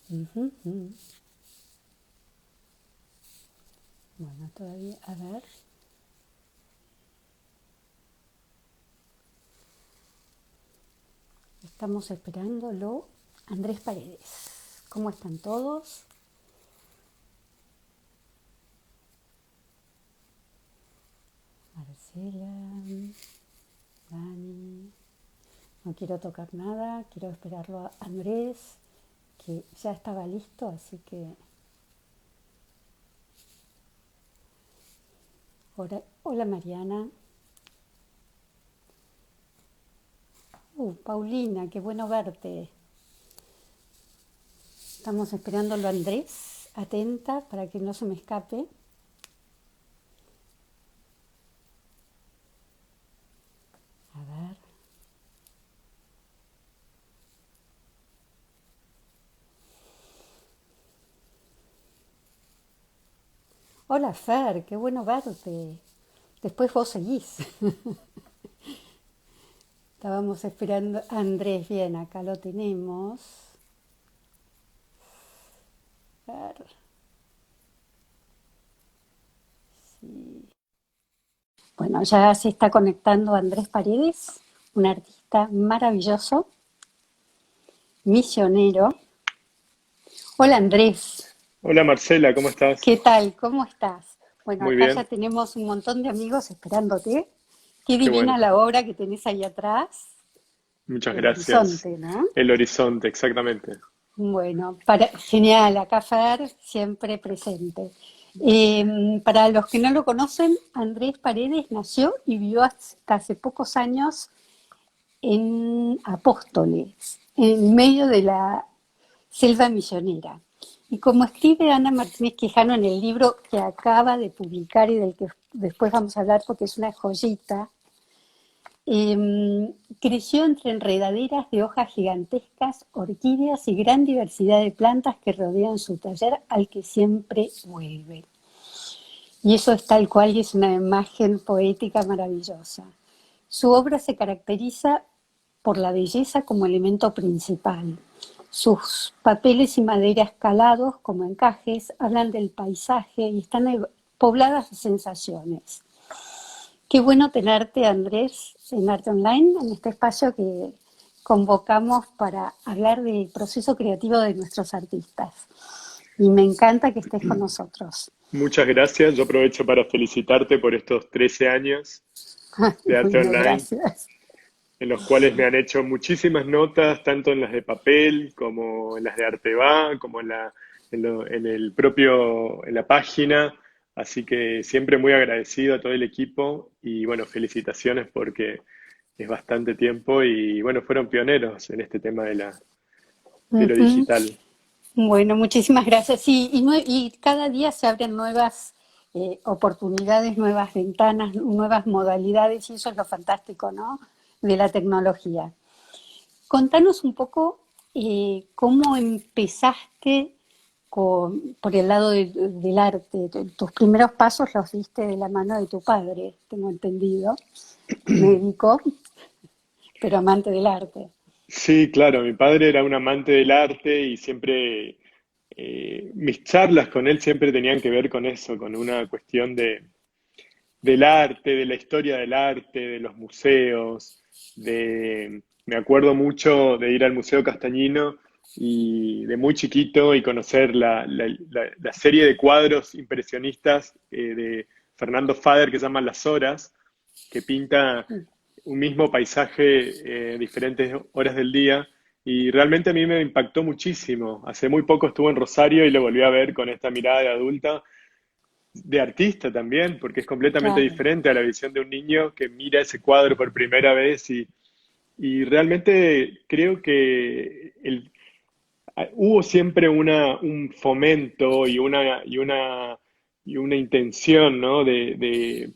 Ujú, ujú. Bueno, todavía, a ver. Estamos esperándolo. Andrés Paredes. ¿Cómo están todos? Marcela, Dani. No quiero tocar nada, quiero esperarlo a Andrés, que ya estaba listo, así que... Hola, hola Mariana. Paulina, qué bueno verte. Estamos esperándolo a Andrés, atenta para que no se me escape. A ver. Hola Fer, qué bueno verte. Después vos seguís. Estábamos esperando a Andrés, bien, acá lo tenemos. A ver, sí. Bueno, ya se está conectando Andrés Paredes, un artista maravilloso, misionero. Hola Andrés, Hola Marcela, ¿cómo estás? ¿qué tal? ¿Cómo estás? Bueno, Muy acá ya bien, tenemos un montón de amigos esperándote. Qué qué divina bueno. la obra que tenés ahí atrás, Muchas El gracias. Horizonte, ¿no? El horizonte, exactamente. Bueno, genial, acá Fer siempre presente. Para los que no lo conocen, Andrés Paredes nació y vivió hasta hace pocos años en Apóstoles, en medio de la selva misionera. Y como escribe Ana Martínez Quijano en el libro que acaba de publicar y del que después vamos a hablar porque es una joyita, creció entre enredaderas de hojas gigantescas, orquídeas y gran diversidad de plantas que rodean su taller al que siempre vuelve. Y eso es tal cual y es una imagen poética maravillosa. Su obra se caracteriza por la belleza como elemento principal. Sus papeles y maderas calados como encajes hablan del paisaje y están pobladas de sensaciones. Qué bueno tenerte, Andrés, en Arte Online, en este espacio que convocamos para hablar del proceso creativo de nuestros artistas. Y me encanta que estés con nosotros. Muchas gracias. Yo aprovecho para felicitarte por estos 13 años de Arte Bueno, Online, gracias. en los cuales me han hecho muchísimas notas, tanto en las de papel como en las de Arteba, como en el propio, en la página. Así que siempre muy agradecido a todo el equipo y bueno, felicitaciones porque es bastante tiempo y bueno, fueron pioneros en este tema de lo Ujú. digital. Bueno, muchísimas gracias. Sí, y cada día se abren nuevas oportunidades, nuevas ventanas, nuevas modalidades, y eso es lo fantástico, ¿no? De la tecnología. Contanos un poco cómo empezaste por el lado del arte. Tus primeros pasos los diste de la mano de tu padre, tengo entendido, médico, pero amante del arte. Sí, claro, mi padre era un amante del arte y siempre mis charlas con él siempre tenían que ver con eso, con una cuestión del arte, de la historia del arte, de los museos, me acuerdo mucho de ir al Museo Castañino y de muy chiquito y conocer la serie de cuadros impresionistas de Fernando Fader que se llaman Las Horas, que pinta un mismo paisaje diferentes horas del día. Y realmente a mí me impactó muchísimo. Hace muy poco estuve en Rosario y lo volví a ver con esta mirada de adulta, de artista también, porque es completamente Claro. diferente a la visión de un niño que mira ese cuadro por primera vez y realmente creo que hubo siempre un fomento y una intención, ¿no? De,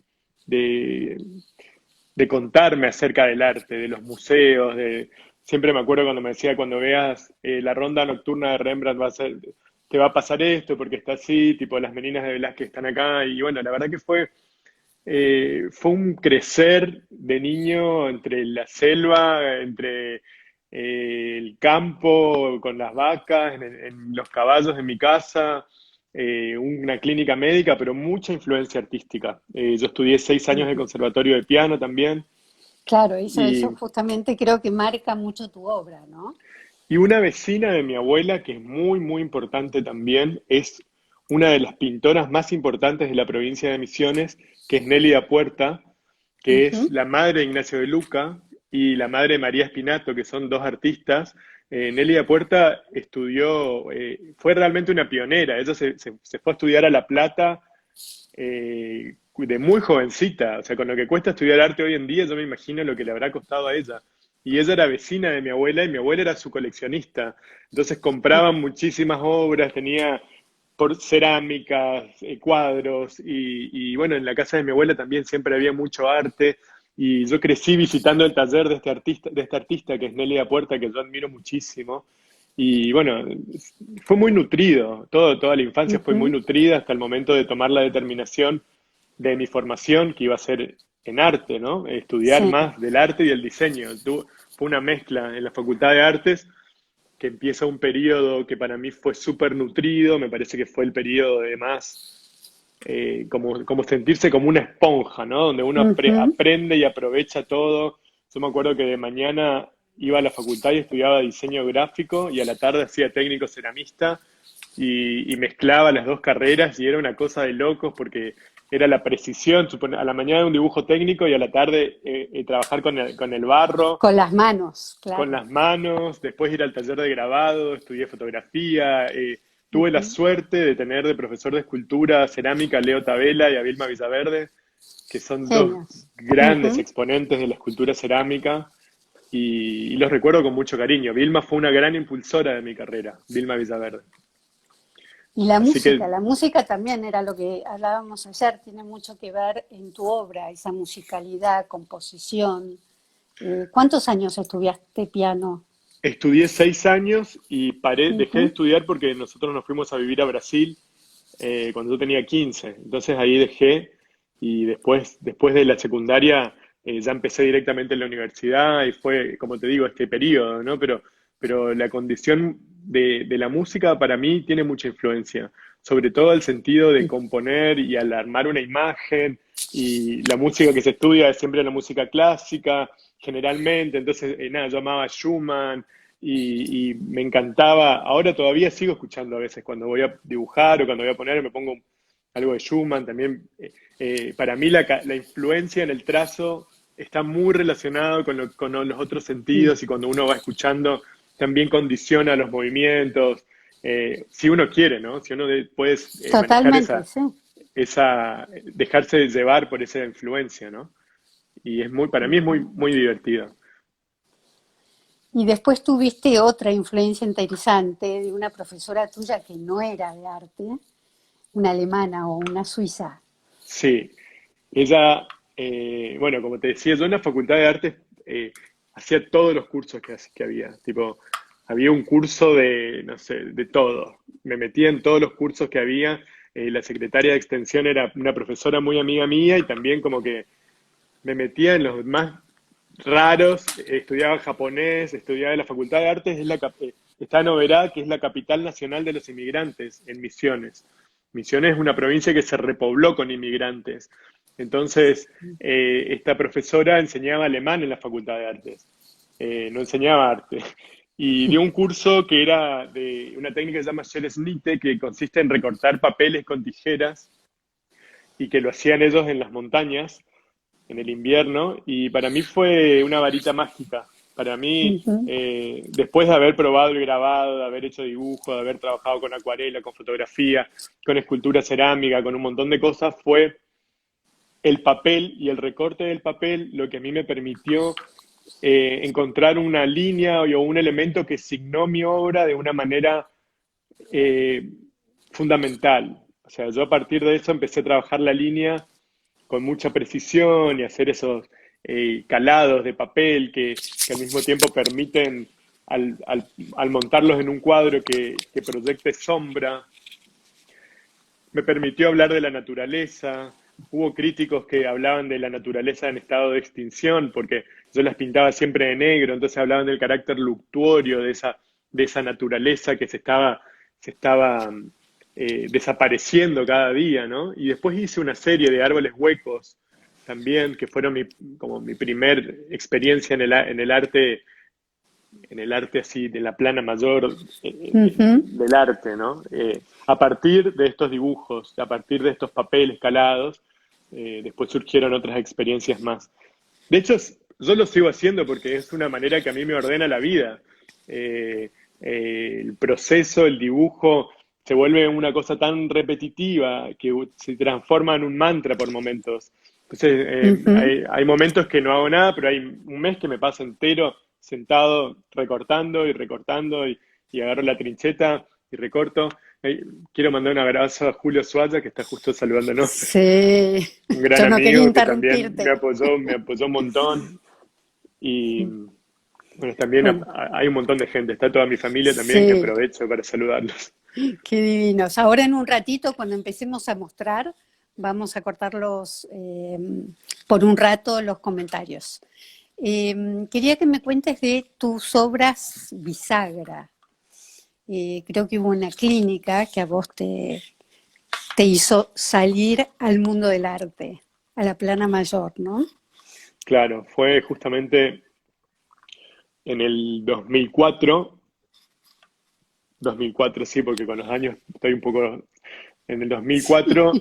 de contarme acerca del arte, de los museos, siempre me acuerdo cuando me decía, cuando veas la ronda nocturna de Rembrandt te va a pasar esto porque está así, tipo las meninas de Velázquez están acá, y bueno, la verdad que fue un crecer de niño entre la selva, entre el campo con las vacas, en los caballos en mi casa, una clínica médica, pero mucha influencia artística. Yo estudié 6 años de Ujú. conservatorio de piano también, Claro, eso y, justamente creo que marca mucho tu obra, ¿no? y una vecina de mi abuela, que es muy, muy importante también, es una de las pintoras más importantes de la provincia de Misiones, que es Nélida Puerta, que es Ujú. la madre de Ignacio de Luca y la madre de María Espinato, que son dos artistas. Nélida Puerta estudió, fue realmente una pionera. Ella se fue a estudiar a La Plata de muy jovencita. O sea, con lo que cuesta estudiar arte hoy en día, yo me imagino lo que le habrá costado a ella. Y ella era vecina de mi abuela y mi abuela era su coleccionista. Entonces compraban muchísimas obras, tenía por cerámicas, cuadros, y bueno, en la casa de mi abuela también siempre había mucho arte, y yo crecí visitando el taller de esta artista que es Nelia Puerta, que yo admiro muchísimo, y bueno, fue muy nutrido, toda la infancia fue muy Ujú. nutrida hasta el momento de tomar la determinación de mi formación, que iba a ser en arte, ¿no? Estudiar Sí. más del arte y el diseño. Fue una mezcla en la Facultad de Artes que empieza un periodo que para mí fue súper nutrido, me parece que fue el periodo de más, como sentirse como una esponja, ¿no? Donde uno Ujú. aprende y aprovecha todo. Yo me acuerdo que de mañana iba a la facultad y estudiaba diseño gráfico y a la tarde hacía técnico ceramista y mezclaba las dos carreras y era una cosa de locos porque era la precisión, a la mañana un dibujo técnico y a la tarde trabajar con el barro, Con las manos, con claro. las manos, después ir al taller de grabado, estudié fotografía, tuve la Ujú. suerte de tener de profesor de escultura cerámica a Leo Tabela y a Vilma Villaverde, que son dos Genios. grandes Ujú. exponentes de la escultura cerámica y los recuerdo con mucho cariño. Vilma fue una gran impulsora de mi carrera, Vilma Villaverde. Y Así que la música también era lo que hablábamos ayer, tiene mucho que ver en tu obra, esa musicalidad, composición. ¿Cuántos años estudiaste piano? estudié 6 años y dejé de Ujú. estudiar porque nosotros nos fuimos a vivir a Brasil cuando yo tenía 15. Entonces ahí dejé y después de la secundaria ya empecé directamente en la universidad y fue, como te digo, este periodo, ¿no? Pero la condición de la música para mí tiene mucha influencia, sobre todo el sentido de componer y al armar una imagen y la música que se estudia es siempre la música clásica, generalmente, entonces nada, yo amaba Schumann, y me encantaba. Ahora todavía sigo escuchando a veces cuando voy a dibujar o cuando voy a poner, me pongo algo de Schumann también. Para mí la influencia en el trazo está muy relacionado con los otros Mm. sentidos y cuando uno va escuchando también condiciona los movimientos. Si uno quiere, ¿no? Si uno puede manejar Totalmente, sí. dejarse llevar por esa influencia, ¿no? Y para mí es muy, Ujú. muy divertido. Y después tuviste otra influencia interesante de una profesora tuya que no era de arte, una alemana o una suiza. Sí, ella, bueno, como te decía, yo en la Facultad de Artes hacía todos los cursos que había. Tipo, había un curso de, no sé, de todo. Me metía en todos los cursos que había. La secretaria de Extensión era una profesora muy amiga mía y también como que me metía en los más raros. Estudiaba japonés, estudiaba en la Facultad de Artes, está en Oberá, que es la capital nacional de los inmigrantes, en Misiones. Misiones es una provincia que se repobló con inmigrantes. Entonces, esta profesora enseñaba alemán en la Facultad de Artes, no enseñaba arte. Y dio un curso que era de una técnica que se llama Schellschnitte, que consiste en recortar papeles con tijeras y que lo hacían ellos en las montañas en el invierno y para mí fue una varita mágica. Para mí, Ujú. después de haber probado el grabado, de haber hecho dibujo, de haber trabajado con acuarela, con fotografía, con escultura cerámica, con un montón de cosas, fue el papel y el recorte del papel lo que a mí me permitió encontrar una línea o un elemento que signó mi obra de una manera eh, fundamental. O sea, yo a partir de eso empecé a trabajar la línea con mucha precisión y hacer esos calados de papel que al mismo tiempo permiten, al montarlos en un cuadro que proyecte sombra, me permitió hablar de la naturaleza. Hubo críticos que hablaban de la naturaleza en estado de extinción, porque yo las pintaba siempre de negro, entonces hablaban del carácter luctuorio de esa naturaleza que se estaba desapareciendo cada día, ¿no? Y después hice una serie de árboles huecos también, que fueron como mi primer experiencia en el arte así, de la plana mayor Ujú. del arte, ¿no? A partir de estos dibujos, a partir de estos papeles calados, después surgieron otras experiencias más. De hecho, yo lo sigo haciendo porque es una manera que a mí me ordena la vida. Eh, el proceso, el dibujo, se vuelve una cosa tan repetitiva que se transforma en un mantra por momentos. Entonces, Ujú. hay momentos que no hago nada, pero hay un mes que me paso entero sentado recortando y recortando y agarro la trincheta y recorto. Quiero mandar un abrazo a Julio Suárez, que está justo saludándonos, Sí, un gran yo no quería amigo que también interrumpirte. me apoyó un montón. Y bueno, también Bueno, hay un montón de gente, está toda mi familia también que sí, aprovecho para saludarlos. qué divinos. Ahora en un ratito, cuando empecemos a mostrar, vamos a cortarlos por un rato los comentarios. Quería que me cuentes de tus obras bisagra. Creo que hubo una clínica que a vos te hizo salir al mundo del arte, a la plana mayor, ¿no? Claro, fue justamente en el 2004 sí, porque con los años estoy un poco. En el 2004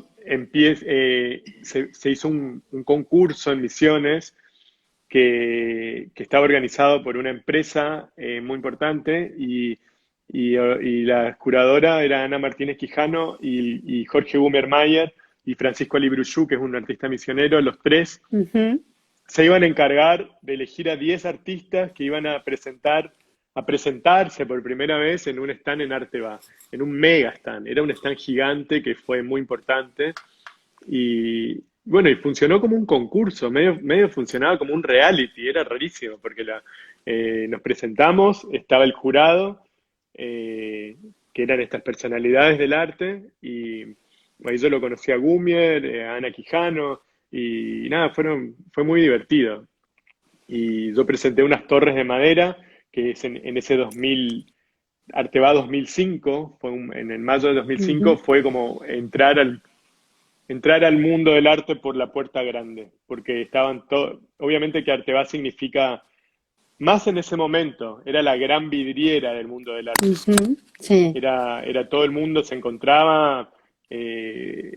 se hizo un concurso en Misiones que estaba organizado por una empresa muy importante y la curadora era Ana Martínez Quijano y Jorge Mayer y Francisco Alibruyú, que es un artista misionero. Los tres Ujú. se iban a encargar de elegir a 10 artistas que iban a presentarse por primera vez en un stand en Arteba, en un mega stand. Era un stand gigante que fue muy importante y bueno, y funcionó como un concurso, medio funcionaba como un reality, era rarísimo, porque nos presentamos, estaba el jurado, eh, que eran estas personalidades del arte, y ahí yo lo conocí a Gumier, a Ana Quijano, y nada, fue muy divertido. Y yo presenté unas torres de madera, que es en ese 2000, Arteba 2005, en el mayo de 2005, Ujú. fue como entrar al mundo del arte por la puerta grande, porque estaban todos, obviamente que Arteba significa, más en ese momento, era la gran vidriera del mundo del arte. Ujú. Sí, Era todo el mundo se encontraba, eh,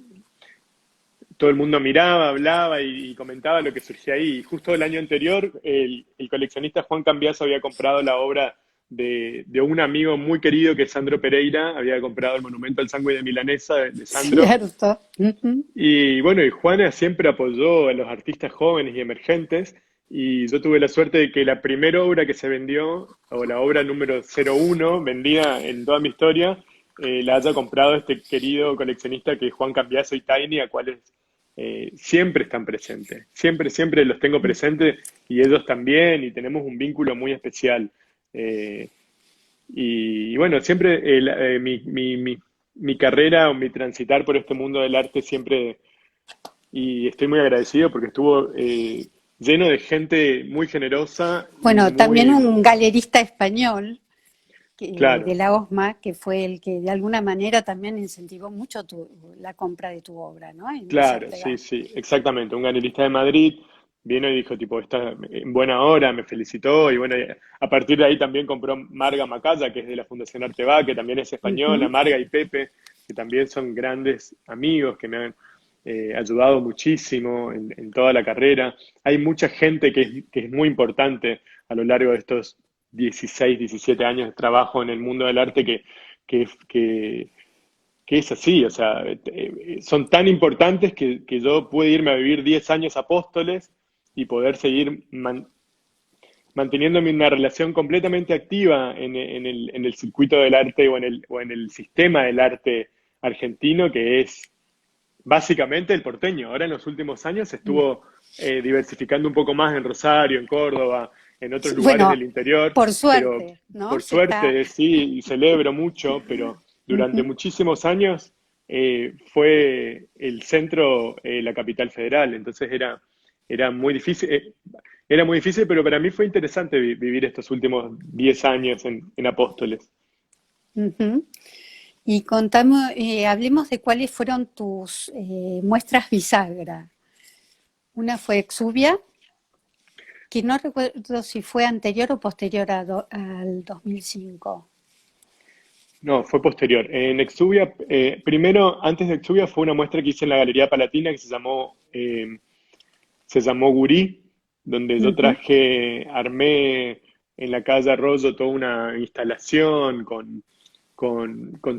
todo el mundo miraba, hablaba y comentaba lo que surgía ahí. Y justo el año anterior, el coleccionista Juan Cambiaso había comprado la obra de un amigo muy querido que es Sandro Pereira, había comprado el monumento al Sangre de Milanesa de Sandro. cierto. Ujú. Y bueno, y Juana siempre apoyó a los artistas jóvenes y emergentes, y yo tuve la suerte de que la primera obra que se vendió, o la obra número 01 vendida en toda mi historia, la haya comprado este querido coleccionista que es Juan Cambiaso y Tiny, a cuales siempre están presentes. Siempre, siempre los tengo presentes y ellos también, y tenemos un vínculo muy especial. Eh, y bueno, siempre mi carrera o mi transitar por este mundo del arte siempre, y estoy muy agradecido porque estuvo lleno de gente muy generosa y Bueno, también muy, un galerista español de claro, la OSMA, que fue el que de alguna manera también incentivó mucho la compra de tu obra, ¿no? En esa claro, sí, Ortega. sí, exactamente. Un galerista de Madrid vino y dijo, tipo, está en buena hora, me felicitó, y bueno, a partir de ahí también compró Marga Macaya, que es de la Fundación Arteba, que también es española, Ujú. Marga y Pepe, que también son grandes amigos que me han ayudado muchísimo en toda la carrera. Hay mucha gente que es muy importante a lo largo de estos 16, 17 años de trabajo en el mundo del arte que, que, que es así, o sea, son tan importantes que yo pude irme a vivir 10 años a Apóstoles y poder seguir manteniéndome una relación completamente activa en el circuito del arte o en el sistema del arte argentino, que es básicamente el porteño. Ahora en los últimos años se estuvo diversificando un poco más en Rosario, en Córdoba, en otros Sí, lugares bueno, del interior, por pero suerte, ¿no? por Se está. suerte sí, y celebro mucho, pero durante Ujú. muchísimos años fue el centro la capital federal, entonces era muy difícil. era muy difícil, pero para mí fue interesante vivir estos últimos 10 años en Apóstoles. Ujú. Y contamos, hablemos de cuáles fueron tus muestras bisagra. Una fue Exuvia, que no recuerdo si fue anterior o posterior al 2005. No, fue posterior. En Exuvia, primero, antes de Exuvia, fue una muestra que hice en la Galería Palatina que se llamó Gurí, donde yo Ujú. armé en la calle Arroyo toda una instalación con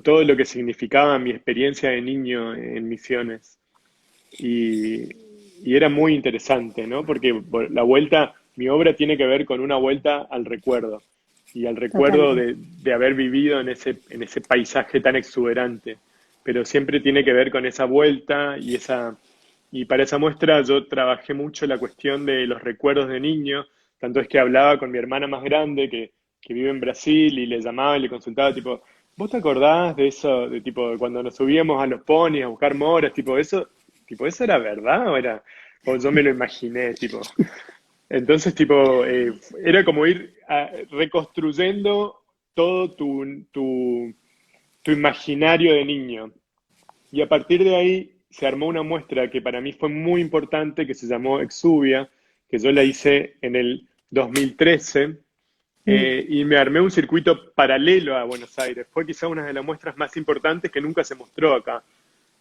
todo lo que significaba mi experiencia de niño en Misiones. Y, y era muy interesante, ¿no? Porque la vuelta, mi obra tiene que ver con una vuelta al recuerdo y al recuerdo Totalmente. de haber vivido en ese paisaje tan exuberante. Pero siempre tiene que ver con esa vuelta y para esa muestra yo trabajé mucho la cuestión de los recuerdos de niño, tanto es que hablaba con mi hermana más grande que vive en Brasil y le llamaba y le consultaba tipo, ¿vos te acordás de eso, de tipo, de cuando nos subíamos a los ponis a buscar moras, tipo, eso era verdad o yo me lo imaginé, tipo? Entonces, tipo, era como ir reconstruyendo todo tu imaginario de niño. Y a partir de ahí se armó una muestra que para mí fue muy importante, que se llamó Exuvia, que yo la hice en el 2013, Mm. y me armé un circuito paralelo a Buenos Aires. Fue quizá una de las muestras más importantes que nunca se mostró acá.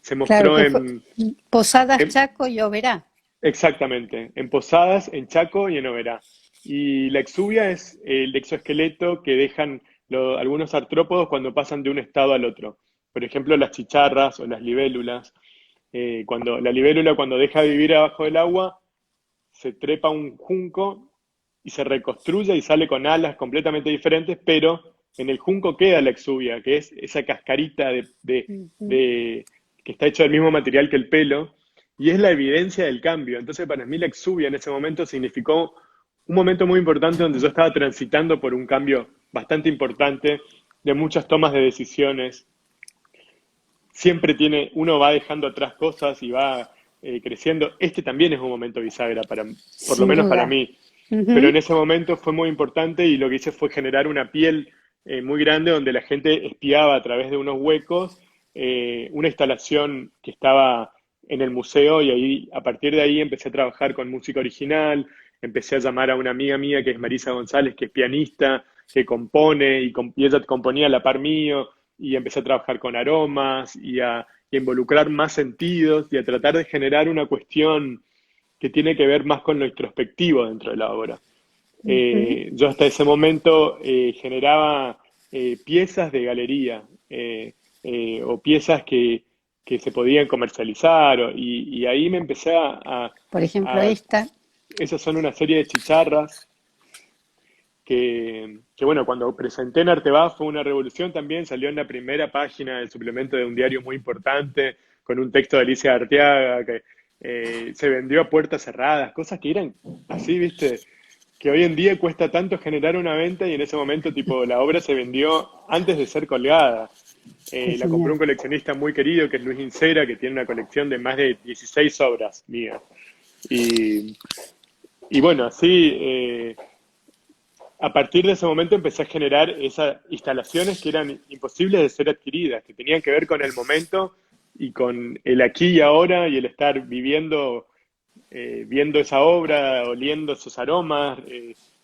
Se Claro mostró que fue Posadas, en- Chaco y Oberá. exactamente, en Posadas, en Chaco y en Oberá. Y la exuvia es el exoesqueleto que dejan algunos artrópodos cuando pasan de un estado al otro. Por ejemplo, las chicharras o las libélulas. Cuando la libélula, cuando deja de vivir abajo del agua, se trepa a un junco y se reconstruye y sale con alas completamente diferentes, pero en el junco queda la exuvia, que es esa cascarita Ujú. de- que está hecho del mismo material que el pelo, y es la evidencia del cambio. Entonces, para mí la exuvia en ese momento significó un momento muy importante donde yo estaba transitando por un cambio bastante importante de muchas tomas de decisiones. Siempre uno va dejando atrás cosas y va creciendo. Este también es un momento bisagra, por lo Sin menos para duda. mí. Pero en Ujú. ese momento fue muy importante y lo que hice fue generar una piel muy grande donde la gente espiaba a través de unos huecos una instalación que estaba en el museo y ahí, a partir de ahí empecé a trabajar con música original, empecé a llamar a una amiga mía que es Marisa González, que es pianista, que compone y ella componía a la par mío y empecé a trabajar con aromas y a involucrar más sentidos y a tratar de generar una cuestión que tiene que ver más con lo introspectivo dentro de la obra. Ujú. Yo hasta ese momento generaba piezas de galería o piezas que se podían comercializar y ahí me empecé Por ejemplo, a... esta. Esas son una serie de chicharras bueno, cuando presenté en Arteba fue una revolución también, salió en la primera página del suplemento de un diario muy importante, con un texto de Alicia Arteaga, que se vendió a puertas cerradas, cosas que eran así, viste, que hoy en día cuesta tanto generar una venta y en ese momento, tipo, la obra se vendió antes de ser colgada. Qué La compró genial. un coleccionista muy querido, que es Luis Incera, que tiene una colección de más de 16 obras mías. Y, y bueno, así... a partir de ese momento empecé a generar esas instalaciones que eran imposibles de ser adquiridas, que tenían que ver con el momento y con el aquí y ahora y el estar viviendo, viendo esa obra, oliendo esos aromas,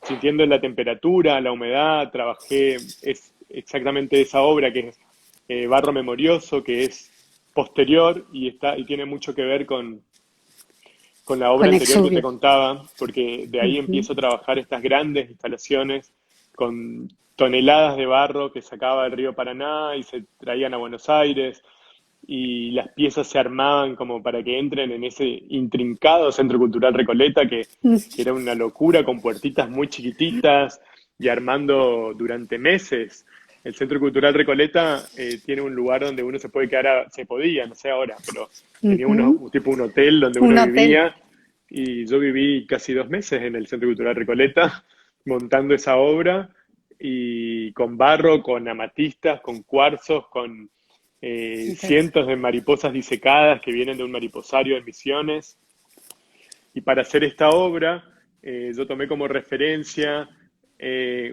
sintiendo la temperatura, la humedad. Trabajé exactamente esa obra que es Barro Memorioso, que es posterior y tiene mucho que ver con la obra Con anterior que te Exuvia. contaba, porque de ahí Ujú. empiezo a trabajar estas grandes instalaciones con toneladas de barro que sacaba del río Paraná y se traían a Buenos Aires y las piezas se armaban como para que entren en ese intrincado Centro Cultural Recoleta que era una locura con puertitas muy chiquititas y armando durante meses. El Centro Cultural Recoleta tiene un lugar donde uno se puede quedar, se podía, no sé ahora, pero tenía Ujú. tipo un hotel donde uno Un hotel. vivía y yo viví casi 2 meses en el Centro Cultural Recoleta montando esa obra y con barro, con amatistas, con cuarzos, con cientos de mariposas disecadas que vienen de un mariposario de Misiones. Y para hacer esta obra yo tomé como referencia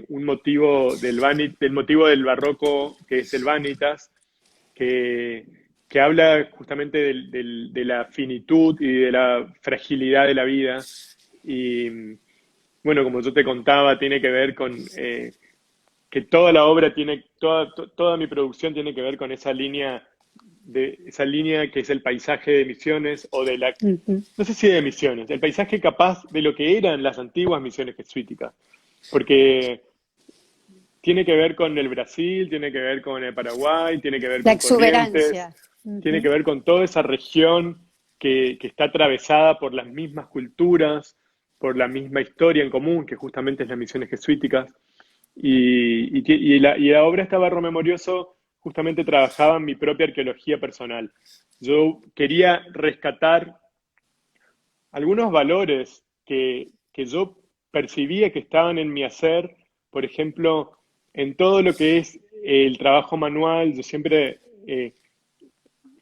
un motivo del motivo del barroco, que es el Vanitas, que, que habla justamente de la finitud y de la fragilidad de la vida. Y bueno, como yo te contaba, tiene que ver con que toda la obra tiene, toda mi producción tiene que ver con esa línea que es el paisaje de Misiones, o de la, Ujú. no sé si de Misiones, el paisaje capaz de lo que eran las antiguas misiones jesuíticas, porque tiene que ver con el Brasil, tiene que ver con el Paraguay, tiene que ver La con Corrientes, exuberancia. tiene que Ujú. ver con toda esa región que está atravesada por las mismas culturas, por la misma historia en común, que justamente es las misiones jesuíticas. Y la obra este Barro Memorioso justamente trabajaba en mi propia arqueología personal. Yo quería rescatar algunos valores que yo percibía que estaban en mi hacer, por ejemplo, en todo lo que es el trabajo manual. Yo siempre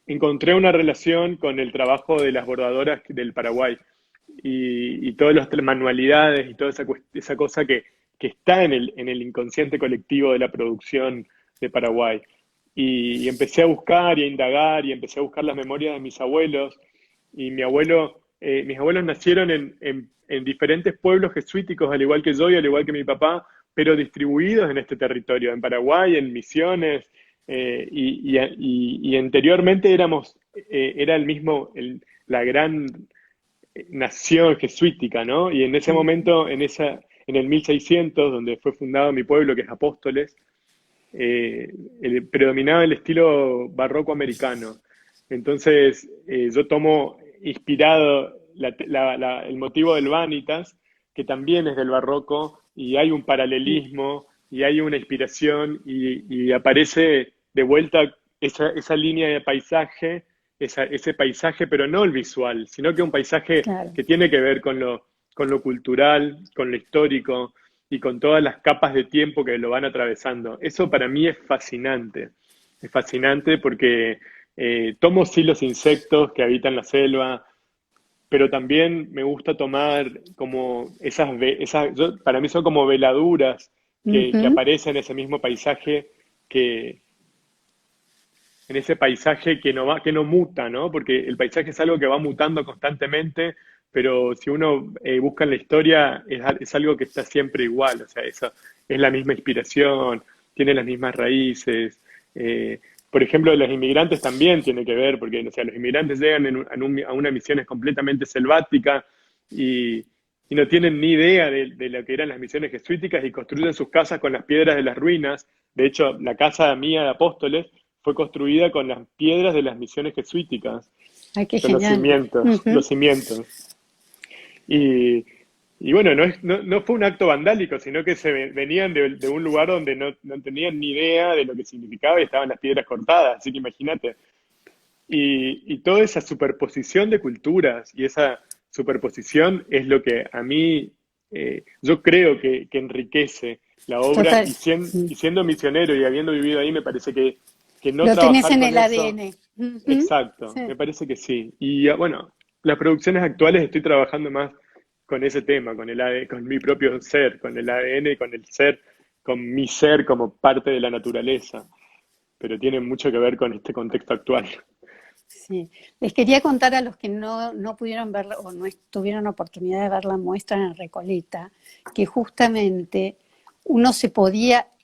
encontré una relación con el trabajo de las bordadoras del Paraguay, y todas las manualidades y toda esa cosa que está en el inconsciente colectivo de la producción de Paraguay. Y empecé a buscar y a indagar, y empecé a buscar las memorias de mis abuelos. Y mis abuelos nacieron en diferentes pueblos jesuíticos, al igual que yo y al igual que mi papá, pero distribuidos en este territorio, en Paraguay, en Misiones, y anteriormente era el mismo, la gran nación jesuítica, ¿no? Y en ese Ujú. momento, en el 1600, donde fue fundado mi pueblo, que es Apóstoles, predominaba el estilo barroco americano. Entonces, yo tomo inspirado el motivo del Vanitas, que también es del barroco, y hay un paralelismo, y hay una inspiración, y aparece de vuelta esa línea de paisaje, ese paisaje, pero no el visual, sino que un paisaje Claro. que tiene que ver con lo cultural, con lo histórico, y con todas las capas de tiempo que lo van atravesando. Eso para mí es fascinante porque tomo sí los insectos que habitan la selva, pero también me gusta tomar como para mí son como veladuras que Ujú. aparecen en ese mismo paisaje, que, en ese paisaje que no muta, ¿no? Porque el paisaje es algo que va mutando constantemente, pero si uno busca en la historia, es algo que está siempre igual. O sea, eso es la misma inspiración, tiene las mismas raíces. Por ejemplo, los inmigrantes también tiene que ver, porque, o sea, los inmigrantes llegan a una misión completamente selvática, y, y no tienen ni idea de lo que eran las misiones jesuíticas, y construyen sus casas con las piedras de las ruinas. De hecho, la casa mía de Apóstoles fue construida con las piedras de las misiones jesuíticas. Ay, qué Son genial. los Ujú. cimientos. Y, y bueno, no fue un acto vandálico, sino que venían de un lugar donde no tenían ni idea de lo que significaba, y estaban las piedras cortadas, así que imagínate. Y toda esa superposición de culturas y esa superposición es lo que a mí, yo creo que enriquece la obra, Total. Mm. y siendo misionero y habiendo vivido ahí, me parece que no Lo tenés trabajar en con el eso. ADN. Ujú. Exacto, me Sí. parece que sí. Y bueno, las producciones actuales estoy trabajando más con ese tema, con con mi propio ser, con el ADN, con el ser, con mi ser como parte de la naturaleza, pero tiene mucho que ver con este contexto actual. Sí. Les quería contar a los que no pudieron ver o no tuvieron oportunidad de ver la muestra en Recoleta, que justamente uno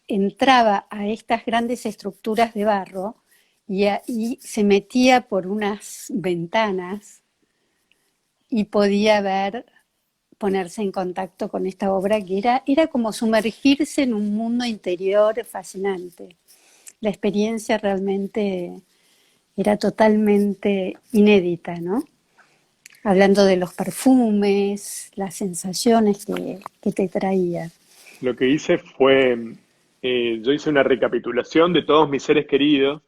entraba a estas grandes estructuras de barro y ahí se metía por unas ventanas y podía ver, ponerse en contacto con esta obra que era como sumergirse en un mundo interior fascinante. La experiencia realmente era totalmente inédita, ¿no? Hablando de los perfumes, las sensaciones que te traía. Lo que hice fue, yo hice una recapitulación de todos mis seres queridos,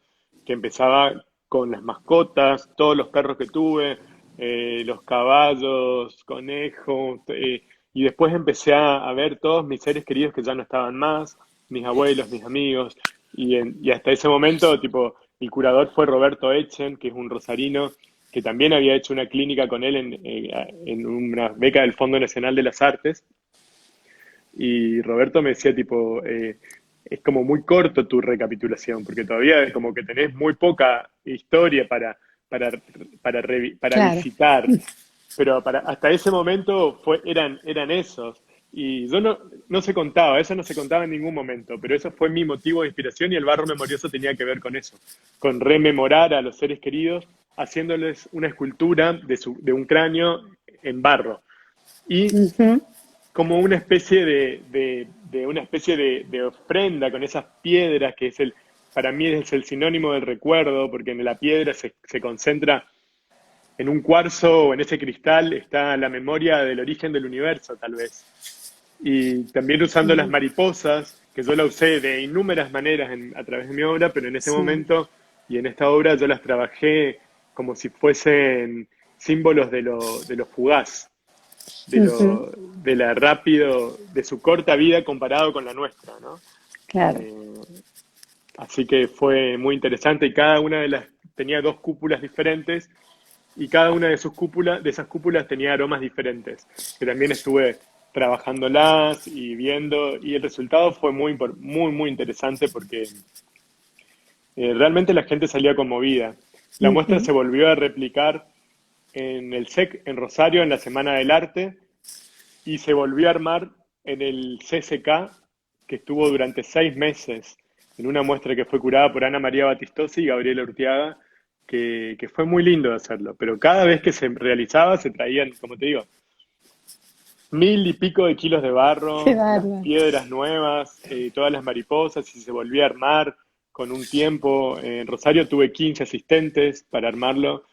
que empezaba con las mascotas, todos los perros que tuve, los caballos, conejos, y después empecé a ver todos mis seres queridos que ya no estaban más, mis abuelos, mis amigos, y hasta ese momento, tipo, el curador fue Roberto Echen, que es un rosarino, que también había hecho una clínica con él en una beca del Fondo Nacional de las Artes. Y Roberto me decía, tipo, es como muy corto tu recapitulación, porque todavía es como que tenés muy poca historia para, para Claro. visitar, pero hasta ese momento eran esos. Y yo no se contaba, eso no se contaba en ningún momento, pero eso fue mi motivo de inspiración y el barro memorioso tenía que ver con eso, con rememorar a los seres queridos, haciéndoles una escultura de un cráneo en barro. Y Ujú. como una especie una especie de ofrenda con esas piedras que para mí es el sinónimo del recuerdo, porque en la piedra se concentra en un cuarzo o en ese cristal está la memoria del origen del universo, tal vez. Y también usando las Sí, mariposas, que yo la usé de innúmeras maneras a través de mi obra, pero en ese sí. momento y en esta obra yo las trabajé como si fuesen símbolos de lo fugaz, Ujú. de la rápido, de su corta vida comparado con la nuestra, ¿no? Claro. Eh, Así que fue muy interesante y cada una tenía dos cúpulas diferentes y cada una de esas cúpulas tenía aromas diferentes, que también estuve trabajándolas y viendo, y el resultado fue muy interesante porque realmente la gente salía conmovida. La muestra Ujú. se volvió a replicar en el SEC en Rosario en la Semana del Arte y se volvió a armar en el CCK, que estuvo durante 6 meses en una muestra que fue curada por Ana María Batistosi y Gabriela Urtiaga, que fue muy lindo hacerlo, pero cada vez que se realizaba se traían, como te digo, 1000 y pico de kilos de Qué barro, las bárbaro. piedras nuevas, todas las mariposas, y se volvía a armar con un tiempo. En Rosario tuve 15 asistentes para armarlo.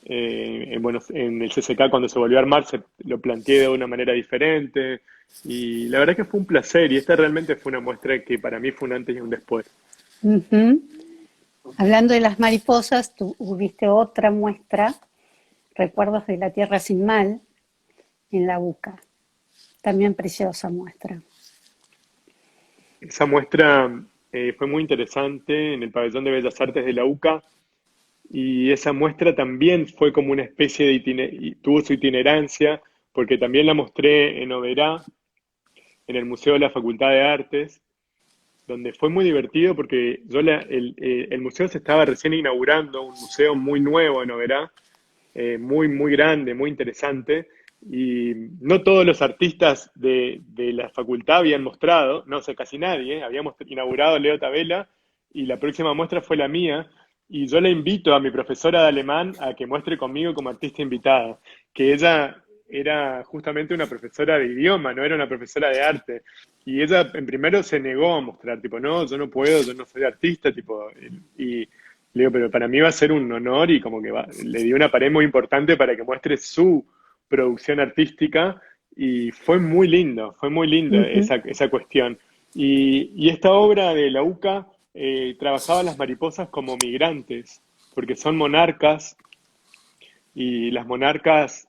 En el CCK cuando se volvió a armar lo planteé de una manera diferente. Y la verdad que fue un placer y esta realmente fue una muestra que para mí fue un antes y un después. Ujú. Hablando de las mariposas, tú hubiste otra muestra, Recuerdos de la Tierra sin Mal, en la UCA. También preciosa muestra. Esa muestra fue muy interesante en el Pabellón de Bellas Artes de la UCA. Y esa muestra también fue como una especie y tuvo su itinerancia, porque también la mostré en Oberá, en el Museo de la Facultad de Artes, donde fue muy divertido porque el museo se estaba recién inaugurando, un museo muy nuevo en Oberá, muy grande, muy interesante, y no todos los artistas de la facultad habían mostrado, no sé, casi nadie, habíamos inaugurado Leo Tabela, y la próxima muestra fue la mía, y yo le invito a mi profesora de alemán a que muestre conmigo como artista invitada, que ella era justamente una profesora de idioma, no era una profesora de arte, y ella en primero se negó a mostrar, tipo, no, yo no puedo, yo no soy artista, tipo, y le digo, pero para mí va a ser un honor y como que le di una pared muy importante para que muestre su producción artística y fue muy linda Ujú. esa cuestión. Y esta obra de la UCA trabajaba las mariposas como migrantes, porque son monarcas y las monarcas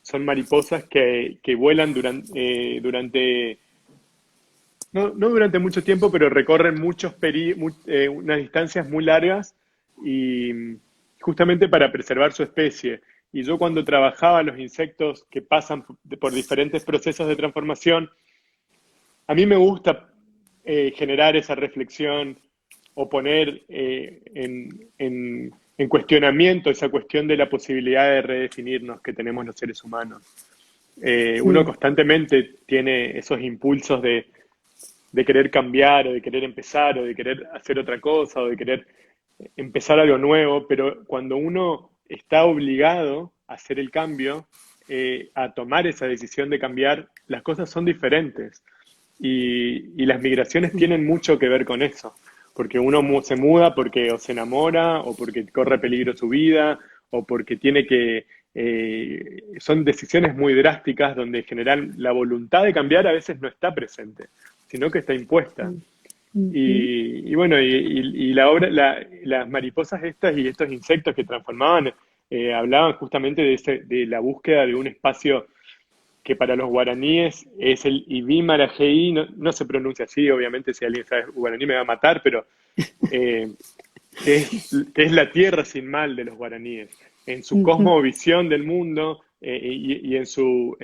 son mariposas que vuelan durante no durante mucho tiempo, pero recorren unas distancias muy largas y justamente para preservar su especie. Y yo cuando trabajaba los insectos que pasan por diferentes procesos de transformación, a mí me gusta generar esa reflexión o poner en cuestionamiento esa cuestión de la posibilidad de redefinirnos que tenemos los seres humanos. Uno Sí. constantemente tiene esos impulsos de querer cambiar o de querer empezar o de querer hacer otra cosa o de querer empezar algo nuevo, pero cuando uno está obligado a hacer el cambio, a tomar esa decisión de cambiar, las cosas son diferentes. Y las migraciones tienen mucho que ver con eso, porque uno se muda porque o se enamora o porque corre peligro su vida o porque tiene que... son decisiones muy drásticas donde en general la voluntad de cambiar a veces no está presente, sino que está impuesta. Ujú. Y bueno, y la obra, las mariposas estas y estos insectos que transformaban, hablaban justamente de la búsqueda de un espacio que para los guaraníes es el Ibimarajeí, no se pronuncia así, obviamente si alguien sabe guaraní me va a matar, pero eh, que es la tierra sin mal de los guaraníes. en su Ujú. cosmovisión del mundo y en su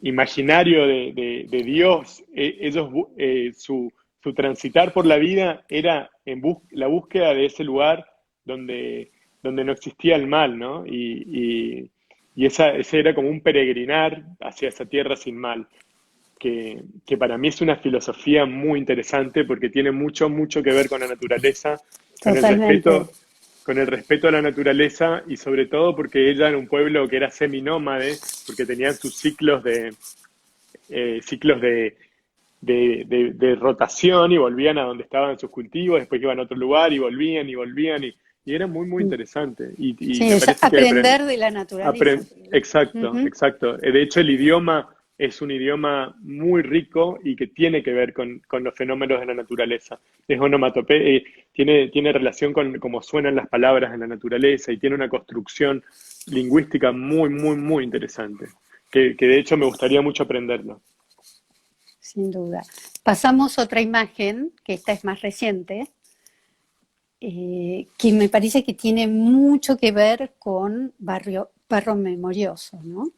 imaginario de Dios, su transitar por la vida era la búsqueda de ese lugar donde, donde no existía el mal, ¿no? Ese era como un peregrinar hacia esa tierra sin mal, que para mí es una filosofía muy interesante porque tiene mucho, mucho que ver con la naturaleza, con el Totalmente. respeto, con el respeto a la naturaleza y sobre todo porque ella era un pueblo que era seminómade, porque tenían sus ciclos de rotación y volvían a donde estaban sus cultivos, después iban a otro lugar y volvían y era muy, muy interesante. Y Sí, me es parece que aprender de la naturaleza. Exacto, Ujú. exacto. De hecho, el idioma es un idioma muy rico y que tiene que ver con los fenómenos de la naturaleza. Es onomatope, tiene relación con cómo suenan las palabras en la naturaleza y tiene una construcción lingüística muy, muy, muy interesante, que de hecho me gustaría mucho aprenderlo. Sin duda. Pasamos otra imagen, que esta es más reciente, que me parece que tiene mucho que ver con barro memorioso, ¿no?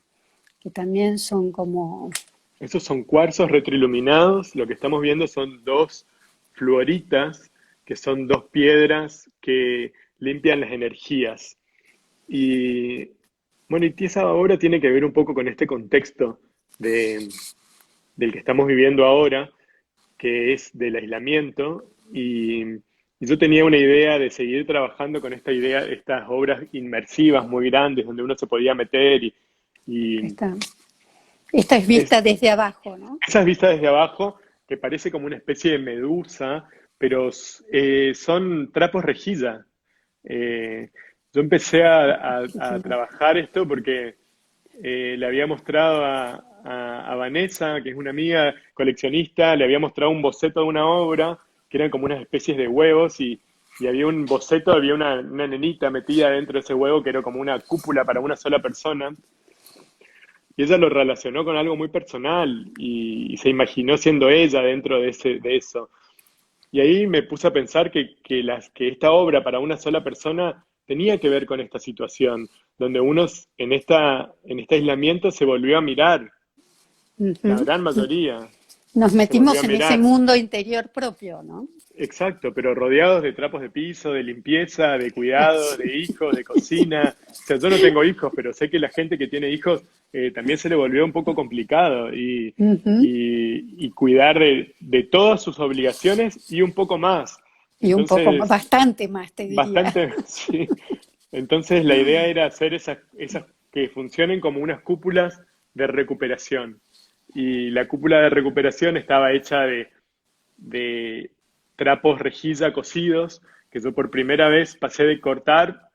Que también son como... Esos son cuarzos retroiluminados. Lo que estamos viendo son dos fluoritas, que son dos piedras que limpian las energías. Y bueno, y esa obra tiene que ver un poco con este contexto de, del que estamos viviendo ahora, que es del aislamiento. Y yo tenía una idea de seguir trabajando con esta idea, estas obras inmersivas muy grandes, donde uno se podía meter y Esta, esta es es, vista desde abajo, ¿no? esas vistas desde abajo, que parece como una especie de medusa, pero son trapos rejilla. Eh, yo empecé a trabajar esto porque le había mostrado a Vanessa, que es una amiga coleccionista, le había mostrado un boceto de una obra, que eran como unas especies de huevos, y había un boceto, había una nenita metida dentro de ese huevo, que era como una cúpula para una sola persona. Y ella lo relacionó con algo muy personal y se imaginó siendo ella dentro de eso. Y ahí me puse a pensar que esta obra para una sola persona tenía que ver con esta situación, donde uno en este aislamiento se volvió a mirar, la Ujú. gran mayoría Nos se volvió a metimos en ese mirar. mundo interior propio, ¿no? Exacto, pero rodeados de trapos de piso, de limpieza, de cuidado, de hijos, de cocina. O sea, yo no tengo hijos, pero sé que la gente que tiene hijos también se le volvió un poco complicado Ujú. y cuidar de todas sus obligaciones y un poco más. Y un poco, Entonces, bastante más, te diría. bastante, sí. Entonces la idea era hacer esas que funcionen como unas cúpulas de recuperación. Y la cúpula de recuperación estaba hecha de trapos rejilla cocidos, que yo por primera vez pasé de cortar,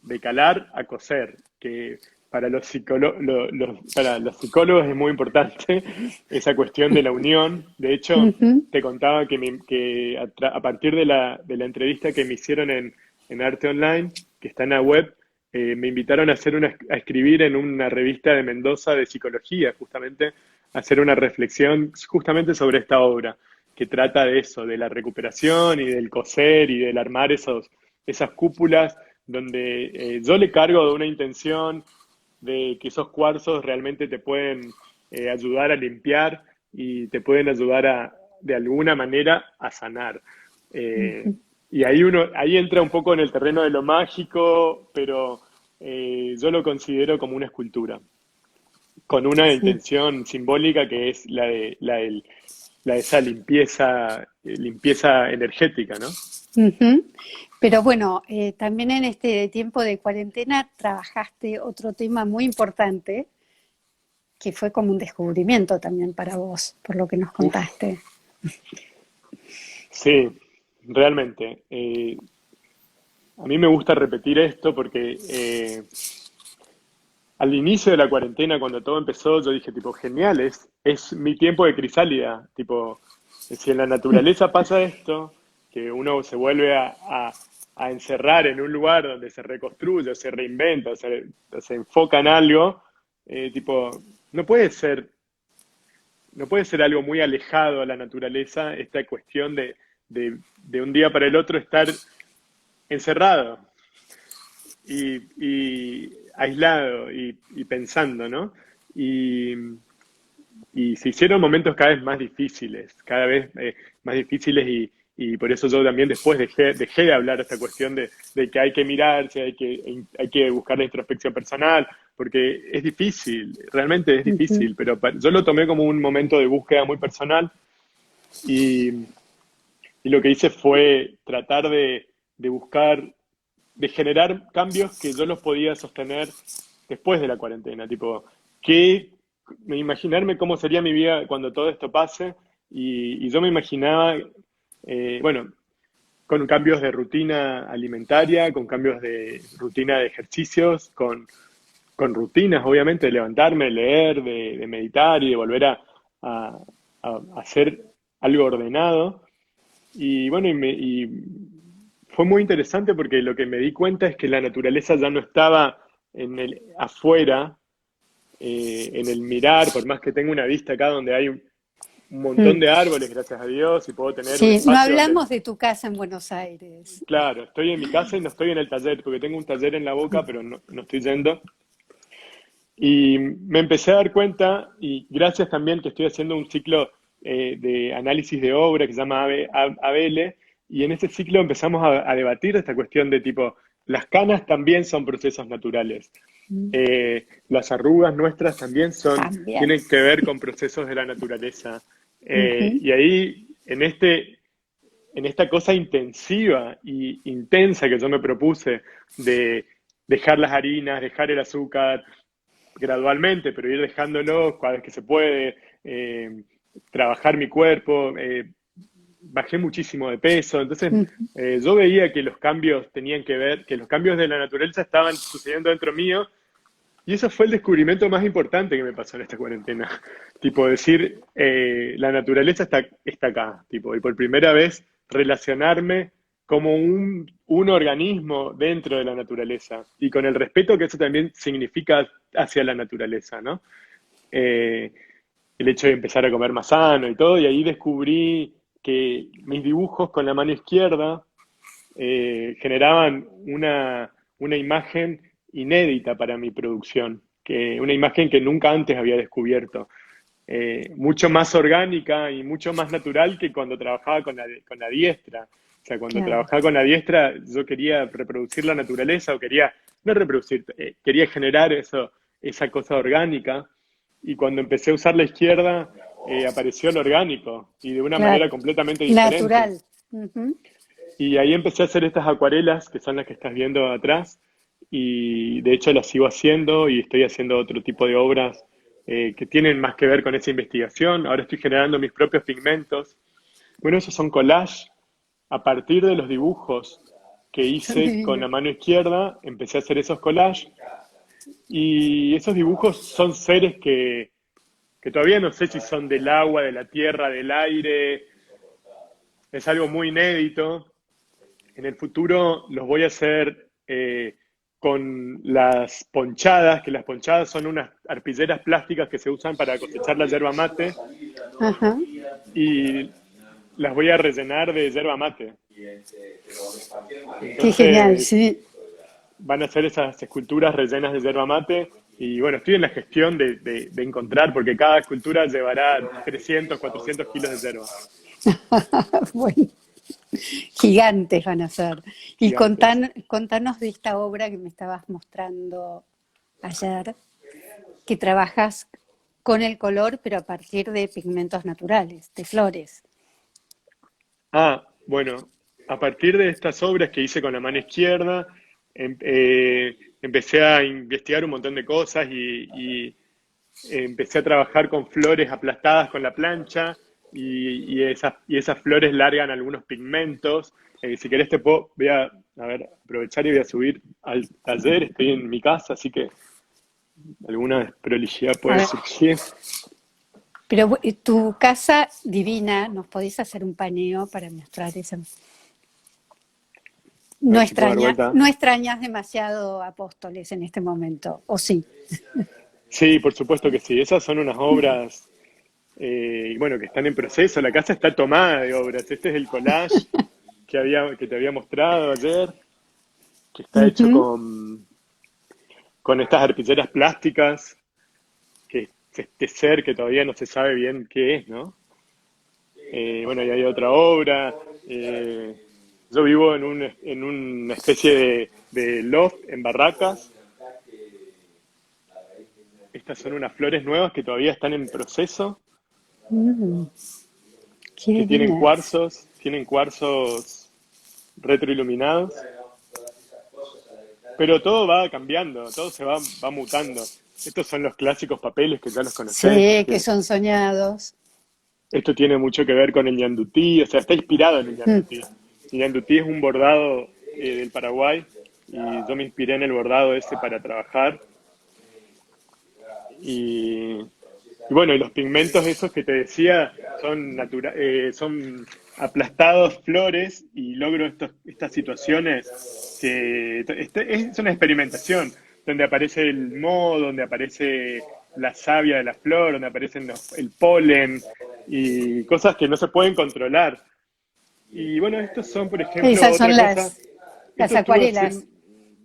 de calar a coser, que para los psicólogos es muy importante esa cuestión de la unión. De hecho, Ujú. te contaba que a partir de la entrevista que me hicieron en Arte Online, que está en la web, me invitaron a a escribir en una revista de Mendoza de psicología, justamente, a hacer una reflexión justamente sobre esta obra, que trata de eso, de la recuperación y del coser y del armar esas cúpulas donde yo le cargo de una intención de que esos cuarzos realmente te pueden ayudar a limpiar y te pueden ayudar de alguna manera a sanar. Eh, y ahí entra un poco en el terreno de lo mágico, pero yo lo considero como una escultura, con una Sí. intención simbólica que es la de esa limpieza energética, ¿no? Ujú. Pero bueno, también en este tiempo de cuarentena trabajaste otro tema muy importante, que fue como un descubrimiento también para vos, por lo que nos Uf, contaste. sí, realmente. A mí me gusta repetir esto porque al inicio de la cuarentena, cuando todo empezó, yo dije, tipo, genial, es mi tiempo de crisálida. Tipo, si en la naturaleza pasa esto, que uno se vuelve a encerrar en un lugar donde se reconstruye, se reinventa, se enfoca en algo, tipo, no puede ser, no puede ser algo muy alejado a la naturaleza, esta cuestión de un día para el otro estar encerrado y aislado y pensando, ¿no? Y, y se hicieron momentos cada vez más difíciles, cada vez más difíciles y por eso yo también después dejé de hablar esta cuestión de que hay que mirarse, hay que buscar la introspección personal, porque es difícil, realmente es Ujú. difícil, pero yo lo tomé como un momento de búsqueda muy personal y, y lo que hice fue tratar de buscar, de generar cambios que yo los podía sostener después de la cuarentena, tipo, que imaginarme cómo sería mi vida cuando todo esto pase y yo me imaginaba, bueno, con cambios de rutina alimentaria, con cambios de rutina de ejercicios, con rutinas, obviamente, de levantarme, leer, de meditar y de volver a, a hacer algo ordenado. Y bueno, y fue muy interesante porque lo que me di cuenta es que la naturaleza ya no estaba en el afuera, en el mirar, por más que tenga una vista acá donde hay un montón Mm. de árboles, gracias a Dios, y puedo tener un Sí, no espacio donde, hablamos de tu casa en Buenos Aires. claro, estoy en mi casa y no estoy en el taller, porque tengo un taller en la boca, pero no estoy yendo. Y me empecé a dar cuenta, y gracias también que estoy haciendo un ciclo de análisis de obra que se llama ABL, y en ese ciclo empezamos a debatir esta cuestión de tipo, las canas también son procesos naturales. Mm. Las arrugas nuestras también También. tienen que ver con procesos de la naturaleza. Ujú. Y ahí, en esta cosa intensiva y intensa que yo me propuse de dejar las harinas, dejar el azúcar, gradualmente, pero ir dejándolo cada vez que se puede, trabajar mi cuerpo, bajé muchísimo de peso, entonces Ujú. yo veía que los cambios tenían que ver, que los cambios de la naturaleza estaban sucediendo dentro mío, y eso fue el descubrimiento más importante que me pasó en esta cuarentena. Tipo, decir, la naturaleza está acá, tipo, y por primera vez relacionarme como un organismo dentro de la naturaleza y con el respeto que eso también significa hacia la naturaleza, ¿no? Eh, el hecho de empezar a comer más sano y todo, y ahí descubrí que mis dibujos con la mano izquierda generaban una imagen inédita para mi producción, una imagen que nunca antes había descubierto. Mucho más orgánica y mucho más natural que cuando trabajaba con la diestra. O sea, cuando Claro, trabajaba con la diestra, yo quería reproducir la naturaleza o quería, no reproducir, quería generar esa cosa orgánica. Y cuando empecé a usar la izquierda, apareció lo orgánico y de una manera claro. completamente diferente. Natural. Ujú. Y ahí empecé a hacer estas acuarelas, que son las que estás viendo atrás, y de hecho las sigo haciendo y estoy haciendo otro tipo de obras que tienen más que ver con esa investigación. Ahora estoy generando mis propios pigmentos. Bueno, esos son collages. A partir de los dibujos que Son hice con la divinos. mano izquierda, empecé a hacer esos collages y esos dibujos son seres que todavía no sé si son del agua, de la tierra, del aire. Es algo muy inédito. En el futuro los voy a hacer con las ponchadas, que las ponchadas son unas arpilleras plásticas que se usan para cosechar la yerba mate Ajá. y las voy a rellenar de yerba mate. Qué genial, Entonces sí. van a ser esas esculturas rellenas de yerba mate y bueno, estoy en la gestión de encontrar porque cada escultura llevará 300, 400 kilos de yerba, Bueno, gigantes van a ser. Y gigantes. contanos de esta obra que me estabas mostrando ayer, que trabajas con el color, pero a partir de pigmentos naturales, de flores. Bueno, a partir de estas obras que hice con la mano izquierda, empecé a investigar un montón de cosas y empecé a trabajar con flores aplastadas con la plancha y esas flores largan algunos pigmentos. Si querés a ver, aprovechar y voy a subir al taller, estoy en mi casa, así que alguna desprolijidad A puede ver, surgir. pero tu casa divina, ¿nos podés hacer un paneo para mostrar eso? A No ver si puedo dar vuelta. no extrañas demasiado Apóstoles en este momento, ¿o sí? Sí, por supuesto que sí. Esas son unas obras, bueno, que están en proceso. La casa está tomada de obras. Este es el collage que te había mostrado ayer. que está hecho Ujú. con estas arpilleras plásticas, que es este ser que todavía no se sabe bien qué es, ¿no? Bueno, y hay otra obra. Yo vivo en una especie de loft en Barracas. Estas son unas flores nuevas que todavía están en proceso, Mm, qué que divinas. tienen cuarzos retroiluminados, pero todo va cambiando, todo va mutando. Estos son los clásicos papeles que ya los conocés, Sí, que que son soñados. esto tiene mucho que ver con el ñandutí, o sea, está inspirado en el Mm, ñandutí. El ñandutí es un bordado del Paraguay y yo me inspiré en el bordado ese para trabajar. Y, y bueno, y los pigmentos esos que te decía son aplastados flores y logro estas situaciones que es una experimentación donde aparece el moho, donde aparece la savia de la flor, donde aparecen el polen y cosas que no se pueden controlar. Y bueno, estos son, por ejemplo, esas otra son cosa. las Esto estuve haciendo, acuarelas.